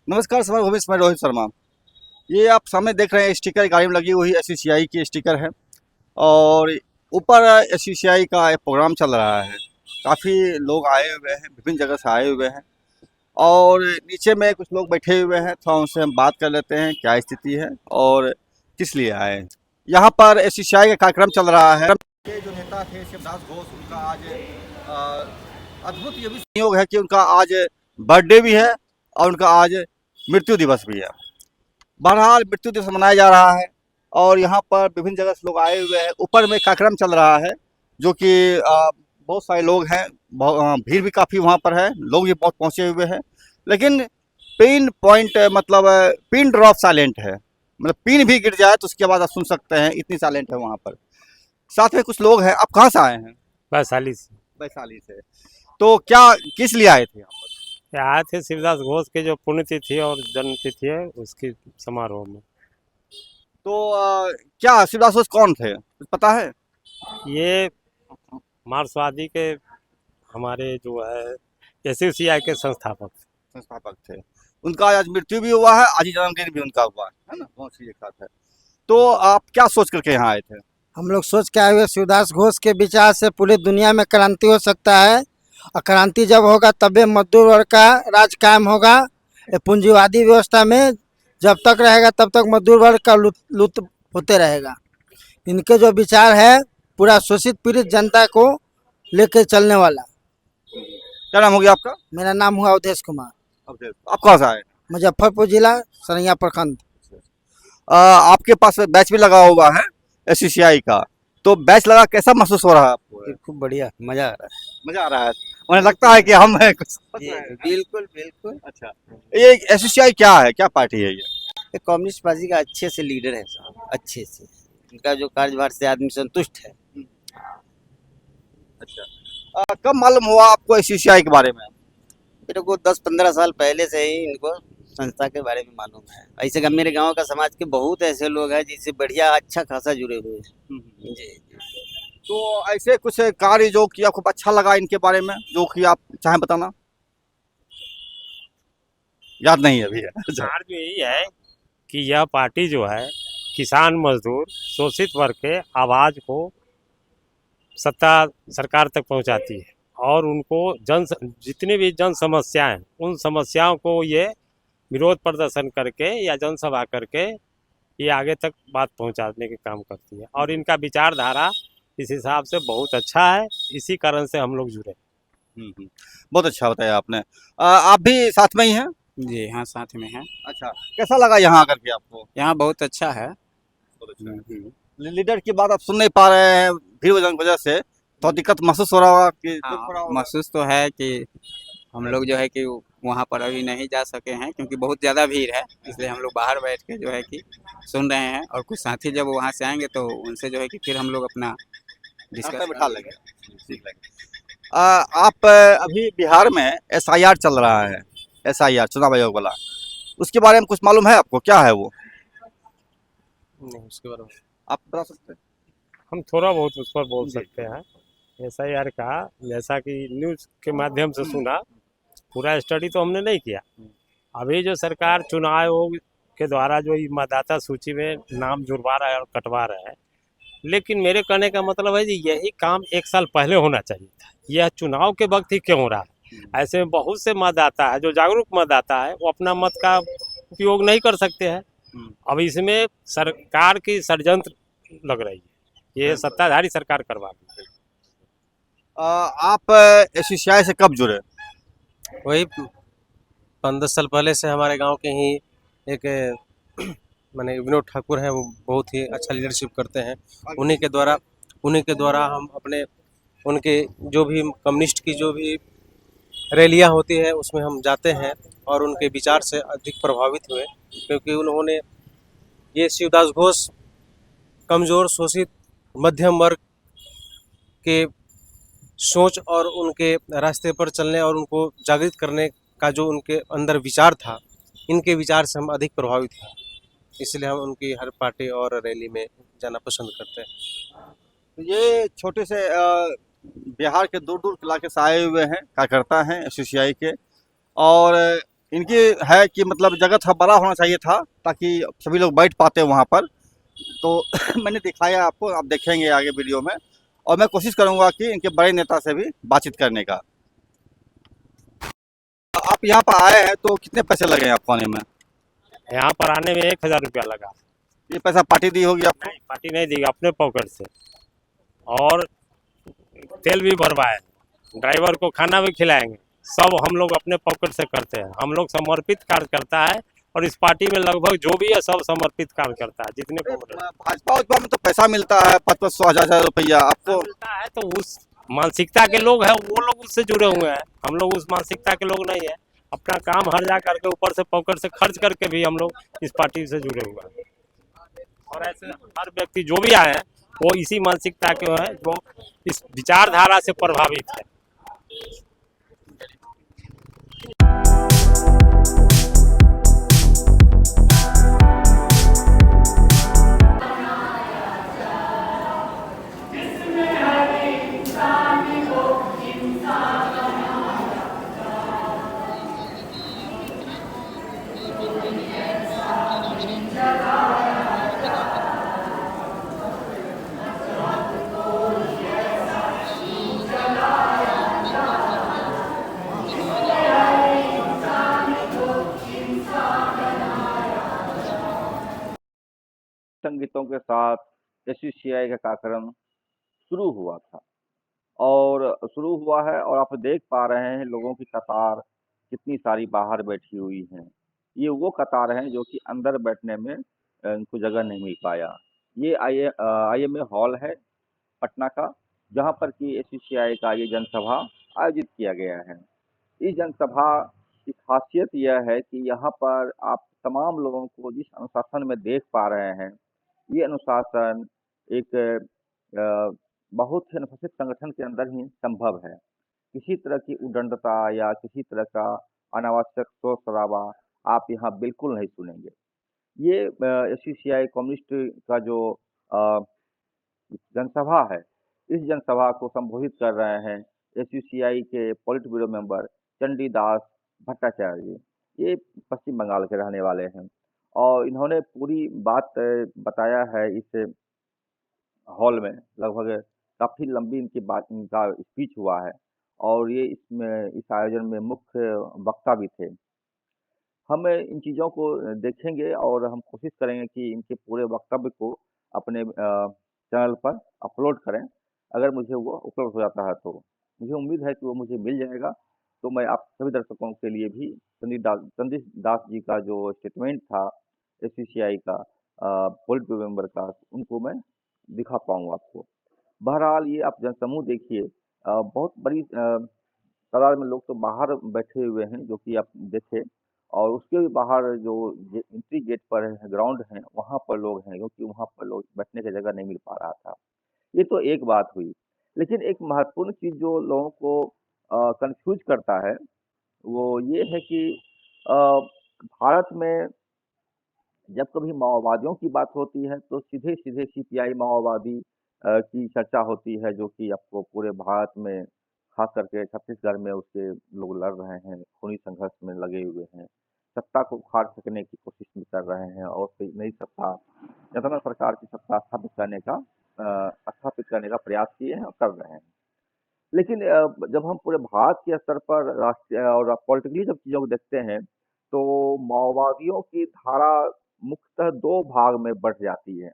नमस्कार समय भूमि मैं रोहित शर्मा। ये आप सामने देख रहे हैं स्टिकर गाड़ी में लगी हुई एससीसीआई की स्टिकर है और ऊपर एससीसीआई का एक प्रोग्राम चल रहा है। काफ़ी लोग आए हुए हैं, विभिन्न जगह से आए हुए हैं और नीचे में कुछ लोग बैठे हुए हैं। थोड़ा उनसे हम बात कर लेते हैं क्या स्थिति है और किस लिए आए हैं। यहाँ पर एससीसीआई का कार्यक्रम चल रहा है। के जो नेता थे शिवदास घोष, उनका आज अद्भुत ये भी संयोग है कि उनका आज बर्थडे भी है और उनका आज मृत्यु दिवस भी है। बहरहाल मृत्यु दिवस मनाया जा रहा है और यहाँ पर विभिन्न जगह से लोग आए हुए हैं। ऊपर में कार्यक्रम चल रहा है जो कि बहुत सारे लोग हैं, भीड़ भी काफ़ी वहाँ पर है, लोग भी बहुत पहुँचे हुए हैं। लेकिन पिन पॉइंट मतलब पिन ड्रॉप साइलेंट है, मतलब पिन भी गिर जाए तो उसके बाद आप सुन सकते हैं, इतनी साइलेंट है वहाँ पर। साथ में कुछ लोग हैं। आप कहाँ से आए हैं? वैशाली से। वैशाली से। तो क्या किस लिए आए थे यहाँ पर? आए थे शिवदास घोष के जो पुण्यतिथि और जन्मतिथि है उसकी समारोह में। तो क्या शिवदास घोष कौन थे, कुछ पता है? ये मार्क्सवादी के हमारे जो है एससीसीआई के संस्थापक थे। उनका आज मृत्यु भी हुआ है, आज ही जन्मदिन भी उनका हुआ है ना, बहुत सी एक साथ है। तो आप क्या सोच करके यहाँ आए थे? हम लोग सोच के आए हुए शिवदास घोष के विचार से पूरी दुनिया में क्रांति हो सकता है और क्रांति जब होगा तभी मजदूर वर्ग का राज कायम होगा। ये पूंजीवादी व्यवस्था में जब तक रहेगा तब तक मजदूर वर्ग का लुत्फ होते रहेगा। इनके जो विचार है पूरा शोषित पीड़ित जनता को लेके चलने वाला। क्या नाम हो गया आपका? मेरा नाम हुआ अवधेश कुमार। आप कहाँ से आए? मुजफ्फरपुर जिला सरैया प्रखंड। आपके पास बैच भी लगा हुआ है एससीसीआई का, तो बैच लगा कैसा महसूस हो रहा है आपको? खूब बढ़िया, मजा आ रहा है। मजा आ रहा है, उन्हें लगता है कि हम हैं कुछ? बिल्कुल बिल्कुल। अच्छा, ये एससीसीआई क्या है, क्या पार्टी है ये? कम्युनिस्ट पार्टी का अच्छे से लीडर है साहब, अच्छे से इनका जो कार्यभार से आदमी संतुष्ट है। अच्छा, कब मालूम हुआ आपको एससीसीआई के बारे में? मेरे को 10-15 साल पहले से ही इनको संस्था के बारे में मालूम है। ऐसे का मेरे गांव का समाज के बहुत ऐसे लोग हैं जिससे बढ़िया अच्छा खासा जुड़े हुए हैं। जी। तो ऐसे कुछ कार्य जो कि आपको अच्छा लगा इनके बारे में, जो कि आप चाहें बताना? याद नहीं है अभी। विचार जो यही है कि यह पार्टी जो है किसान मजदूर शोषित वर्ग के आवाज को सत्ता सरकार तक पहुंचाती है और उनको जितनी भी जन समस्याएं हैं उन समस्याओं को ये विरोध प्रदर्शन करके या जनसभा करके ये आगे तक बात पहुंचाने के काम करती है और इनका विचारधारा इस हिसाब से बहुत अच्छा है। इसी कारण से हम लोग जुड़े। बहुत अच्छा बताया आपने। आप भी साथ में ही हैं? जी हाँ, साथ में है। अच्छा, कैसा लगा यहाँ आकर के आपको? यहाँ बहुत अच्छा है। बहुत अच्छा। लीडर की बात आप सुन नहीं पा रहे हैं भीड़ वजह से, तो दिक्कत महसूस हो रहा होगा कि दुख हो रहा होगा? महसूस तो है कि हम लोग जो है कि वहाँ पर अभी नहीं जा सके हैं क्योंकि बहुत ज़्यादा भीड़ है, इसलिए हम लोग बाहर बैठ के जो है कि सुन रहे हैं और कुछ साथी जब वहाँ से आएंगे तो उनसे जो है कि फिर हम लोग अपना डिस्कस बिठा लेंगे, सीख लेंगे। आप अभी बिहार में एसआईआर चल रहा है, एसआईआर चुनाव आयोग वाला, उसके बारे में कुछ मालूम है आपको, क्या है वो? नहीं, उसके बारे में आप बता सकते हैं? हम थोड़ा बहुत उस पर बोल सकते हैं। एसआईआर का जैसा कि न्यूज़ के माध्यम से सुना, पूरा स्टडी तो हमने नहीं किया। अभी जो सरकार चुनाव आयोग के द्वारा जो मतदाता सूची में नाम जुड़वा रहा है और कटवा रहा है, लेकिन मेरे कहने का मतलब है कि यही काम 1 साल पहले होना चाहिए था। यह चुनाव के वक्त ही क्यों हो रहा है? ऐसे में बहुत से मतदाता है जो जागरूक मतदाता है वो अपना मत का उपयोग नहीं कर सकते हैं। अब इसमें सरकार की षड्यंत्र लग रही है, ये सत्ताधारी सरकार करवा रही है। आप एससीसीआई से कब जुड़े? वही 15 साल पहले से हमारे गांव के ही एक माने विनोद ठाकुर हैं, वो बहुत ही अच्छा लीडरशिप करते हैं। उन्हीं के द्वारा हम अपने उनके जो भी कम्युनिस्ट की जो भी रैलियां होती है उसमें हम जाते हैं और उनके विचार से अधिक प्रभावित हुए क्योंकि उन्होंने ये शिवदास घोष कमज़ोर शोषित मध्यम वर्ग के सोच और उनके रास्ते पर चलने और उनको जागृत करने का जो उनके अंदर विचार था, इनके विचार से हम अधिक प्रभावित हैं, इसलिए हम उनकी हर पार्टी और रैली में जाना पसंद करते हैं। ये छोटे से बिहार के दूर दूर इलाके से आए हुए हैं कार्यकर्ता हैं एससीसीआई के, और इनकी है कि मतलब जगह थोड़ा बड़ा होना चाहिए था ताकि सभी लोग बैठ पाते वहाँ पर। तो मैंने दिखाया आपको, आप देखेंगे आगे वीडियो में, और मैं कोशिश करूँगा कि इनके बड़े नेता से भी बातचीत करने का। आप यहाँ पर आए हैं तो कितने पैसे लगे हैं आपको आने में? यहाँ पर आने में 1000 रुपया लगा। ये पैसा पार्टी दी होगी आपको? नहीं, पार्टी नहीं दी, अपने पॉकेट से। और तेल भी भरवाए, ड्राइवर को खाना भी खिलाएंगे, सब हम लोग अपने पॉकेट से करते हैं। हम लोग समर्पित कार्य करता है, और इस पार्टी में लगभग जो भी है सब समर्पित कार्य करता है, जितने भाजपा उजपा में तो पैसा मिलता है 500 हजार रुपया आपको। मिलता है। तो उस मानसिकता के लोग हैं, वो लोग उससे जुड़े हुए हैं। हम लोग उस मानसिकता के लोग नहीं है। अपना काम हर जा करके ऊपर से पॉकेट से खर्च करके भी हम लोग इस पार्टी से जुड़े हुए हैं। और ऐसे हर व्यक्ति जो भी आए हैं वो इसी मानसिकता के हैं, जो इस विचारधारा से प्रभावित है। संगीतों के साथ एसयूसीआई का कार्यक्रम शुरू हुआ था, और शुरू हुआ है, और आप देख पा रहे हैं लोगों की कतार कितनी सारी बाहर बैठी हुई हैं। ये वो कतार हैं जो कि अंदर बैठने में इनको जगह नहीं मिल पाया। ये IMA हॉल है पटना का, जहाँ पर कि एसयूसीआई का ये जनसभा आयोजित किया गया है। इस जनसभा की खासियत यह है कि यहाँ पर आप तमाम लोगों को जिस अनुशासन में देख पा रहे हैं, ये अनुशासन एक बहुत ही अनुशासित संगठन के अंदर ही संभव है। किसी तरह की उद्दंडता या किसी तरह का अनावश्यक शोर शराबा आप यहाँ बिल्कुल नहीं सुनेंगे। ये एसयूसीआई कम्युनिस्ट का जो अ, जनसभा है, इस जनसभा को संबोधित कर रहे हैं एसयूसीआई के पॉलिट ब्यूरो मेंबर चंडीदास भट्टाचार्य जी। ये पश्चिम बंगाल के रहने वाले हैं, और इन्होंने पूरी बात बताया है इस हॉल में। लगभग काफ़ी लंबी इनका स्पीच हुआ है, और ये इसमें इस आयोजन में मुख्य वक्ता भी थे। हम इन चीज़ों को देखेंगे, और हम कोशिश करेंगे कि इनके पूरे वक्तव्य को अपने चैनल पर अपलोड करें। अगर मुझे वो उपलब्ध हो जाता है तो मुझे उम्मीद है कि वो मुझे मिल जाएगा। तो मैं आप सभी दर्शकों के लिए भी संदीप दास जी का जो स्टेटमेंट था एसयूसीआई का पोलिट ब्यूरो मेंबर का, उनको मैं दिखा पाऊँ आपको। बहरहाल ये आप जनसमूह देखिए, बहुत बड़ी तादाद में लोग तो बाहर बैठे हुए हैं, जो कि आप देखें, और उसके भी बाहर जो एंट्री गेट पर है, ग्राउंड है, वहाँ पर लोग हैं, क्योंकि वहाँ पर लोग बैठने की जगह नहीं मिल पा रहा था। ये तो एक बात हुई, लेकिन एक महत्वपूर्ण चीज़ जो लोगों को कन्फ्यूज करता है, वो ये है कि अ, भारत में जब कभी माओवादियों की बात होती है तो सीधे-सीधे सीपीआई माओवादी की चर्चा होती है, जो कि आपको पूरे भारत में, खास करके छत्तीसगढ़ में उसके लोग लड़ रहे हैं, खूनी संघर्ष में लगे हुए हैं, सत्ता को उखाड़ फेंकने की कोशिश भी कर रहे हैं, और फिर नई सत्ता, जनता सरकार की सत्ता स्थापित करने का प्रयास किए हैं और कर रहे हैं। लेकिन जब हम पूरे भारत के स्तर पर राष्ट्रीय और पॉलिटिकली जब चीज़ों को देखते हैं, तो माओवादियों की धारा मुख्यतः 2 भाग में बँट जाती है।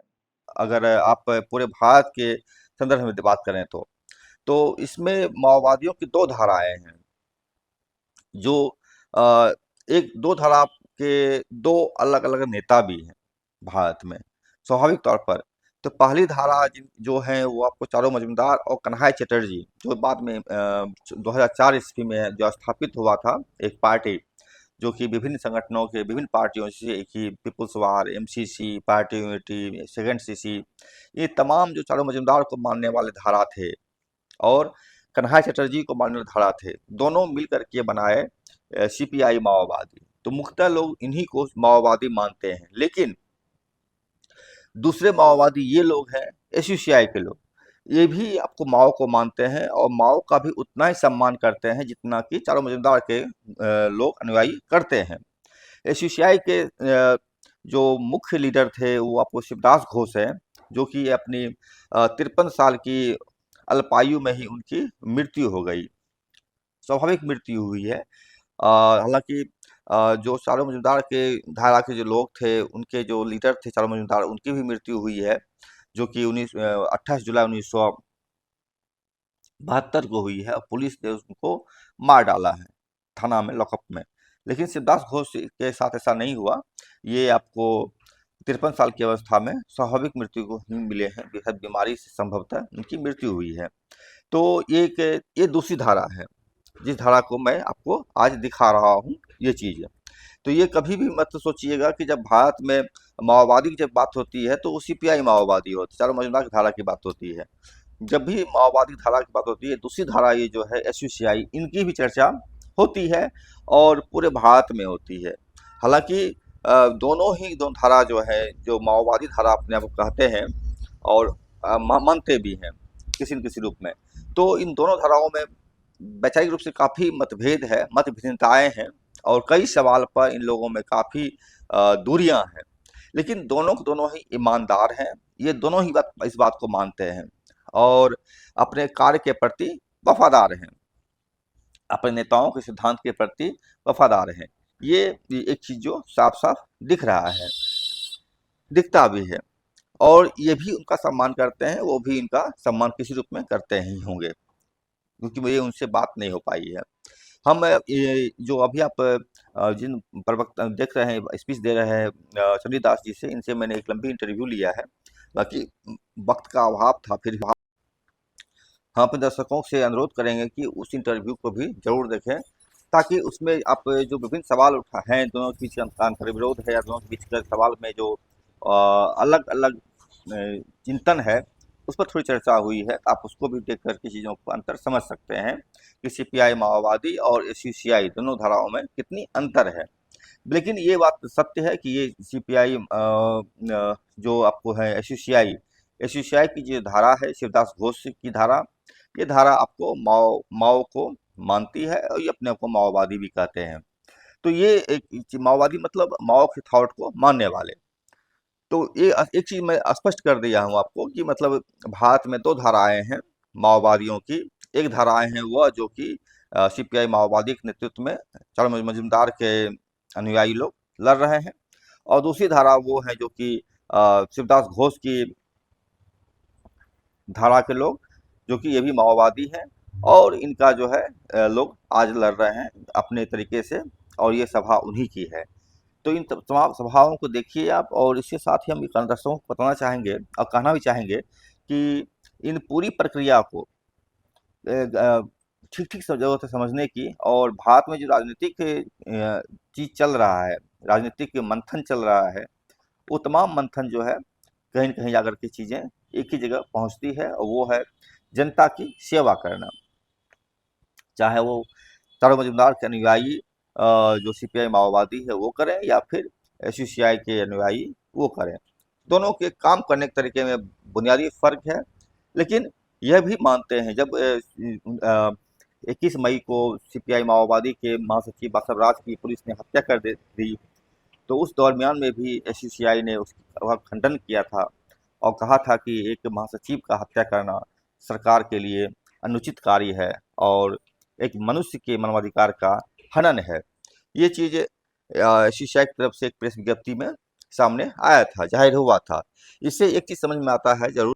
अगर आप पूरे भारत के संदर्भ में बात करें तो इसमें माओवादियों की 2 धाराएँ हैं, जो एक 2 धारा के 2 अलग-अलग नेता भी हैं भारत में, स्वाभाविक तौर पर। तो पहली धारा जो है वो आपको चारू मजूमदार और कन्हैया चटर्जी, जो बाद में 2004 ईस्वी में जो स्थापित हुआ था एक पार्टी, जो कि विभिन्न संगठनों के विभिन्न पार्टियों से, कि people's war, MCC, party unity, second CC, ये तमाम जो चारू मजूमदार को मानने वाले धारा थे और कन्हैया चटर्जी को मानने वाले धारा थे, दोनों मिल करके बनाए सीपीआई माओवादी। तो मुख्यतः लोग इन्हीं को माओवादी मानते हैं, लेकिन दूसरे माओवादी ये लोग हैं एसयूसीआई के लोग, ये भी आपको माओ को मानते हैं और माओ का भी उतना ही सम्मान करते हैं जितना कि चारों मजुमदार के लोग अनुयायी करते हैं। एसयूसीआई के जो मुख्य लीडर थे वो आपको शिवदास घोष हैं, जो कि अपनी 53 साल की अल्पायु में ही उनकी मृत्यु हो गई, स्वाभाविक मृत्यु हुई है। हालांकि जो चारों मजुमदार के धारा के जो लोग थे, उनके जो लीडर थे चारों मजुमदार, उनकी भी मृत्यु हुई है, जो कि 28 जुलाई 1972 को हुई है और पुलिस ने उनको मार डाला है थाना में, लॉकअप में। लेकिन शिवदास घोष के साथ ऐसा नहीं हुआ। ये आपको 53 साल की अवस्था में स्वाभाविक मृत्यु को ही मिले हैं, बेहद बीमारी से संभवतः उनकी मृत्यु हुई है। तो ये दूसरी धारा है, जिस धारा को मैं आपको आज दिखा रहा हूँ, ये चीज़ है। तो ये कभी भी मत सोचिएगा कि जब भारत में माओवादी की जब बात होती है तो वो सीपीआई माओवादी होती है, चारों मजुमदार की धारा की बात होती है। जब भी माओवादी धारा की बात होती है, दूसरी धारा ये जो है एसयूसीआई, इनकी भी चर्चा होती है और पूरे भारत में होती है। हालांकि दोनों ही दो धारा जो है, जो माओवादी धारा अपने आप को कहते हैं और मानते भी हैं किसी न किसी रूप में, तो इन दोनों धाराओं में वैचारिक रूप से काफ़ी मतभेद है, मत भिन्नताएं हैं और कई सवाल पर इन लोगों में काफ़ी दूरियां हैं। लेकिन दोनों के दोनों ही ईमानदार हैं, ये दोनों ही इस बात को मानते हैं और अपने कार्य के प्रति वफादार हैं, अपने नेताओं के सिद्धांत के प्रति वफादार हैं। ये एक चीज़ जो साफ साफ दिख रहा है, दिखता भी है, और ये भी उनका सम्मान करते हैं, वो भी इनका सम्मान किसी रूप में करते ही होंगे, क्योंकि मुझे उनसे बात नहीं हो पाई है। हम ये जो अभी आप जिन प्रवक्ता देख रहे हैं, स्पीच दे रहे हैं चंडीदास जी से, इनसे मैंने एक लंबी इंटरव्यू लिया है। बाकी वक्त का अभाव था, फिर हम अपने दर्शकों से अनुरोध करेंगे कि उस इंटरव्यू को भी जरूर देखें, ताकि उसमें आप जो विभिन्न सवाल उठा हैं, दोनों के बीच अंतर विरोध है या दोनों के बीच के सवाल में जो अलग अलग चिंतन है, उस पर थोड़ी चर्चा हुई है। आप उसको भी देख करके चीज़ों को अंतर समझ सकते हैं कि सीपीआई माओवादी और एसयूसीआई दोनों धाराओं में कितनी अंतर है। लेकिन ये बात सत्य है कि ये सीपीआई जो आपको है एसयूसीआई, एसयूसीआई की जो धारा है, शिवदास घोष की धारा, ये धारा आपको माओ को मानती है और ये अपने आप को माओवादी भी कहते हैं। तो ये एक माओवादी मतलब माओ के थॉट को मानने वाले। तो ये एक चीज़ मैं स्पष्ट कर दिया हूँ आपको कि मतलब भारत में दो धाराएं हैं माओवादियों की। एक धाराएं हैं वह जो कि सीपीआई माओवादी के नेतृत्व में चारों मजुमदार के अनुयायी लोग लड़ रहे हैं, और दूसरी धारा वो है जो कि शिवदास घोष की धारा के लोग, जो कि ये भी माओवादी हैं और इनका जो है लोग आज लड़ रहे हैं अपने तरीके से, और ये सभा उन्हीं की है। तो इन तमाम सभाओं को देखिए आप, और इसके साथ ही हम दर्शकों को बताना चाहेंगे और कहना भी चाहेंगे कि इन पूरी प्रक्रिया को ठीक ठीक जगह से समझने की, और भारत में जो राजनीतिक चीज चल रहा है, राजनीतिक मंथन चल रहा है, वो तमाम मंथन जो है कहीं न कहीं जाकर के चीज़ें एक ही जगह पहुंचती है, और वो है जनता की सेवा करना। चाहे वो चारों मजुमदार के अनुयायी जो सीपीआई माओवादी है वो करें, या फिर एसयूसीआई के अनुयायी वो करें, दोनों के काम करने के तरीके में बुनियादी फर्क है। लेकिन यह भी मानते हैं, जब 21 मई को सीपीआई माओवादी के महासचिव बासव राज की पुलिस ने हत्या कर दी, तो उस दरमियान में भी एसयूसीआई ने उसका खंडन किया था और कहा था कि एक महासचिव का हत्या करना सरकार के लिए अनुचित कार्य है और एक मनुष्य के मानवाधिकार का हनन है। ये चीज़ एसयूसीआई की तरफ से एक प्रेस विज्ञप्ति में सामने आया था, जाहिर हुआ था। इससे एक चीज़ समझ में आता है जरूर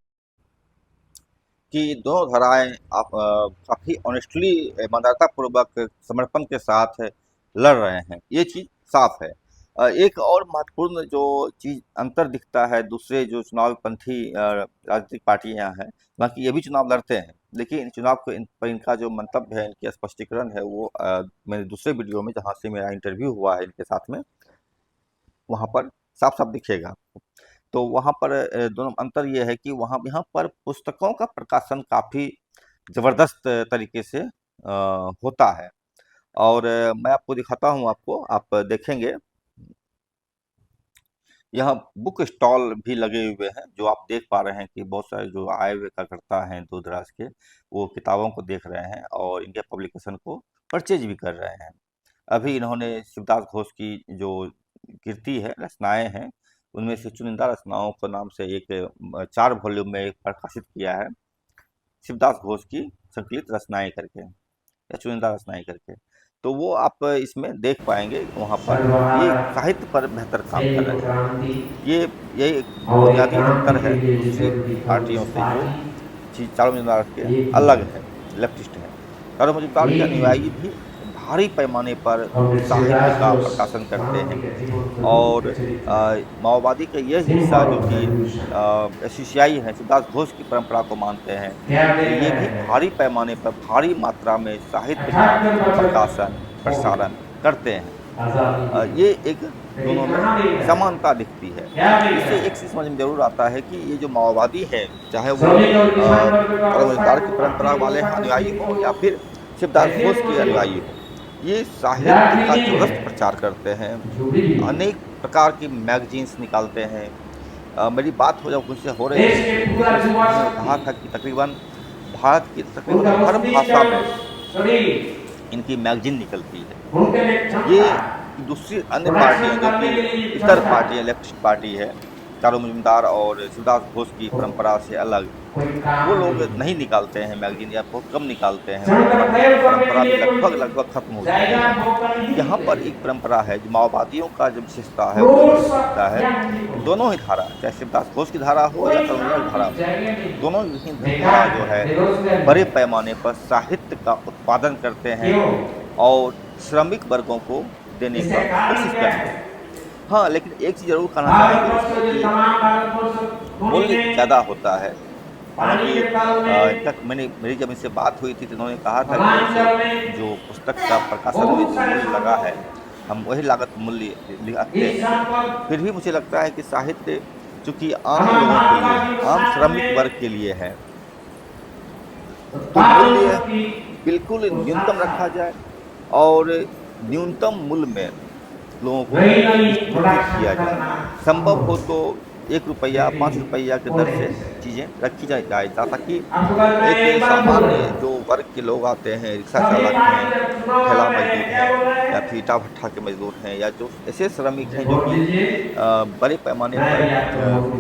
कि दोनों धाराएं आप काफ़ी ऑनेस्टली, ईमानदारतापूर्वक, समर्पण के साथ लड़ रहे हैं, ये चीज़ साफ है। एक और महत्वपूर्ण जो चीज़ अंतर दिखता है दूसरे जो चुनावपंथी राजनीतिक पार्टियां हैं, बाकी ये भी चुनाव लड़ते हैं, लेकिन इन चुनाव को पर इनका जो मंतव्य है, इनके स्पष्टीकरण है, वो मेरे दूसरे वीडियो में जहाँ से मेरा इंटरव्यू हुआ है इनके साथ में, वहाँ पर साफ साफ दिखेगा। तो वहाँ पर दोनों अंतर ये है कि यहाँ पर पुस्तकों का प्रकाशन काफ़ी ज़बरदस्त तरीके से होता है, और मैं आपको दिखाता हूँ, आप देखेंगे यहाँ बुक स्टॉल भी लगे हुए हैं, जो आप देख पा रहे हैं कि बहुत सारे जो आए हुए कार्यकर्ता हैं दूर दराज के, वो किताबों को देख रहे हैं और इनके पब्लिकेशन को परचेज भी कर रहे हैं। अभी इन्होंने शिवदास घोष की जो कृति है, रचनाएं हैं, उनमें से चुनिंदा रचनाओं के नाम से एक 4 वॉल्यूम में प्रकाशित किया है, शिवदास घोष की संकलित रचनाएं करके या चुनिंदा रचनाएं करके। तो वो आप इसमें देख पाएंगे वहाँ पर ये साहित्य पर बेहतर काम कर रहे हैं। ये एक बुनियादी अंतर है दूसरी पार्टियों से, जो चीज चारू मजुमदार के अलग है, लेफ्टिस्ट है। चारू मजुमदार के अनुयायी भी भारी पैमाने पर साहित्य का प्रकाशन करते हैं और माओवादी का यह हिस्सा जो कि एसोसियाई है, शिवदास घोष की परंपरा को मानते हैं, तो ये भी भारी पैमाने पर भारी मात्रा में साहित्य का प्रकाशन प्रसारण करते हैं। ये एक दोनों में समानता दिखती है। इससे एक चीज समझ में जरूर आता है कि ये जो माओवादी है, चाहे वो चारू मजुमदार की परंपरा वाले अनुयायी हो या फिर शिवदास घोष के अनुयायी हो, ये साहित्य का जबरदस्त प्रचार करते हैं, अनेक प्रकार की मैगजीन्स निकालते हैं। मेरी बात हो जब उनसे हो रही थी, उन्होंने कहा था कि तकरीबन भारत की तकरीबन हर भाषा में इनकी मैगजीन निकलती है। ये दूसरी अन्य पार्टियाँ जो कि इतर पार्टियाँ, लेफ्टिस्ट पार्टी है, चारू मजुमदार और शिवदास घोष की परंपरा से अलग, वो लोग नहीं निकालते हैं मैगजीन या बहुत कम निकालते हैं। परंपरा भी लगभग खत्म हो चुकी है। यहाँ पर एक परंपरा है जो माओवादियों का जो विशेषता है, वो विशेषता है दोनों ही धारा, चाहे शिवदास घोष की धारा हो या चारू मजुमदार की धारा हो, दोनों ही धारा जो है बड़े पैमाने पर साहित्य का उत्पादन करते हैं और श्रमिक वर्गों को देने की कोशिश करते हैं। हाँ, लेकिन एक चीज़ जरूर कहना चाहेंगे कि मूल्य ज़्यादा होता है। हालांकि तक मेरी जब इनसे बात हुई थी तो उन्होंने कहा था कि जो पुस्तक का प्रकाशन में जो मूल्य लगा है, हम वही लागत मूल्य लगाते हैं। फिर भी मुझे लगता है कि साहित्य चूँकि आम लोगों के लिए, आम श्रमिक वर्ग के लिए है, तो मूल्य बिल्कुल न्यूनतम रखा जाए और न्यूनतम मूल्य में लोगों को वितरित किया जाए। संभव हो तो 1 रुपया 5 रुपया के दर से चीज़ें रखी जाए, ताकि एक सामान्य जो वर्ग के लोग आते हैं, रिक्शा चालक हैं, ठेला मजदूर हैं या फिर ईटा भट्ठा के मजदूर हैं या जो ऐसे श्रमिक हैं जो कि बड़े पैमाने पर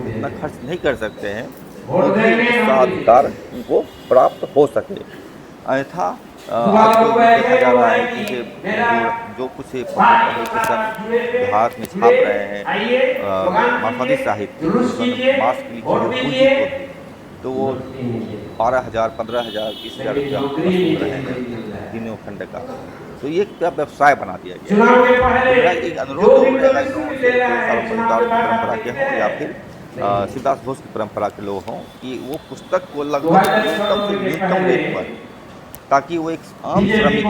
इतना खर्च नहीं कर सकते हैं, उसका अधिकार उनको प्राप्त हो सके। अन्यथा आजकल देखा जा रहा है कि जो कुछ पब्लिकेशन भारत में छाप रहे हैं मार्क्सवादी साहित्य, मार्क्स की लिखी जो पूंजी को भी, तो वो 12,000, 15,000, 20,000 रुपया वसूल रहे हैं तीनों खंड का। तो ये क्या व्यवसाय बना दिया गया है। तो मेरा एक अनुरोध रहेगा इन लोगों से, चारू मजुमदार की परंपरा के हों या फिर शिवदास घोष की परंपरा के लोग हों, कि वो पुस्तक को लगभग न्यूनतम से न्यूनतम रेट पर, ताकि वो एक आम श्रमिक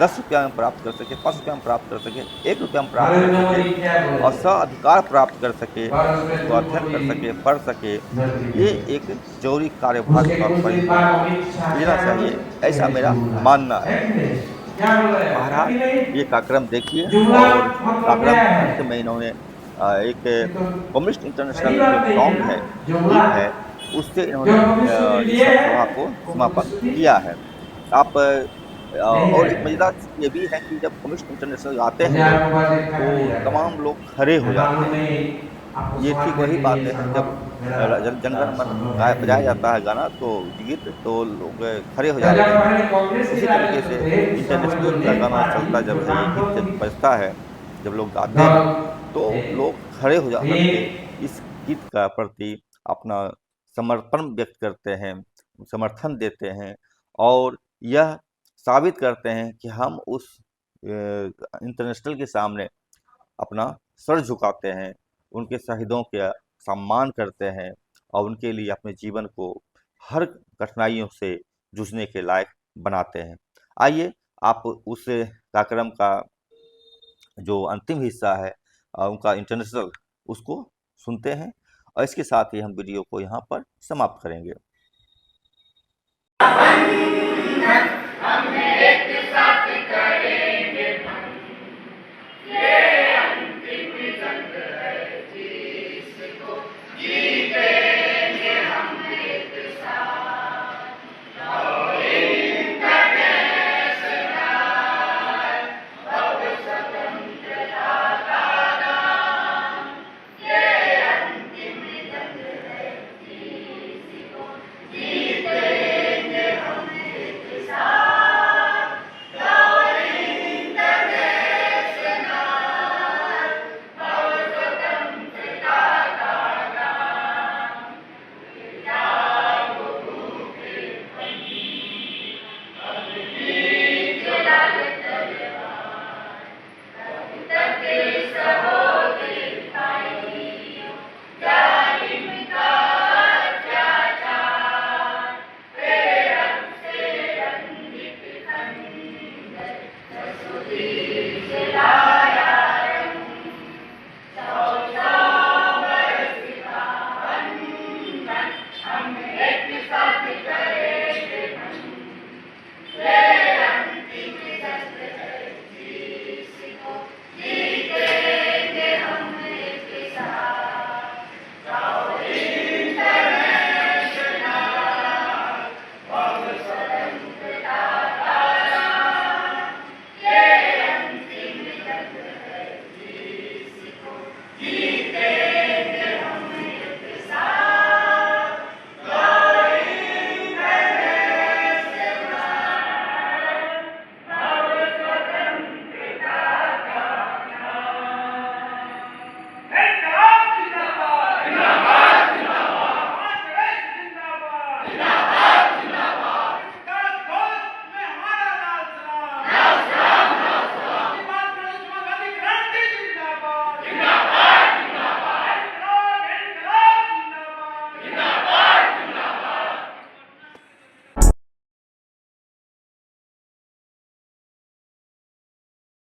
10 रुपया में प्राप्त कर सके, 5 रुपया में प्राप्त कर सके, 1 रुपया में प्राप्त कर सके और स्वाधिकार प्राप्त कर सके, उसको अध्ययन कर सके, पढ़ सके। ये एक जरूरी कार्यभार के तौर पर लेना चाहिए, ऐसा मेरा मानना है। बहरहाल ये कार्यक्रम देखिए और कार्यक्रम अंत में इन्होंने एक कम्युनिस्ट इंटरनेशनल जो सॉन्ग है, गीत है, उससे इन्होंने इस सभा को समापन किया है। आप और एक मजेदार ये भी है कि जब कम्युनिस्ट इंटरनेशनल गाते हैं तो तमाम लोग खड़े हो जाते हैं। ये ठीक वही बात है, जब जनगण मन बजाया जाता है गाना, तो गीत, तो लोग खड़े हो जाते हैं। इसी तरीके से इंटरनेशनल का गाना चलता जब है, गीत जब बजता है, जब लोग गाते हैं तो लोग खड़े हो जाते हैं, इस गीत का प्रति अपना समर्पण व्यक्त करते हैं, समर्थन देते हैं और यह साबित करते हैं कि हम उस इंटरनेशनल के सामने अपना सर झुकाते हैं, उनके शहीदों का सम्मान करते हैं और उनके लिए अपने जीवन को हर कठिनाइयों से जूझने के लायक बनाते हैं। आइए आप उस कार्यक्रम का जो अंतिम हिस्सा है उनका इंटरनेशनल, उसको सुनते हैं और इसके साथ ही हम वीडियो को यहाँ पर समाप्त करेंगे।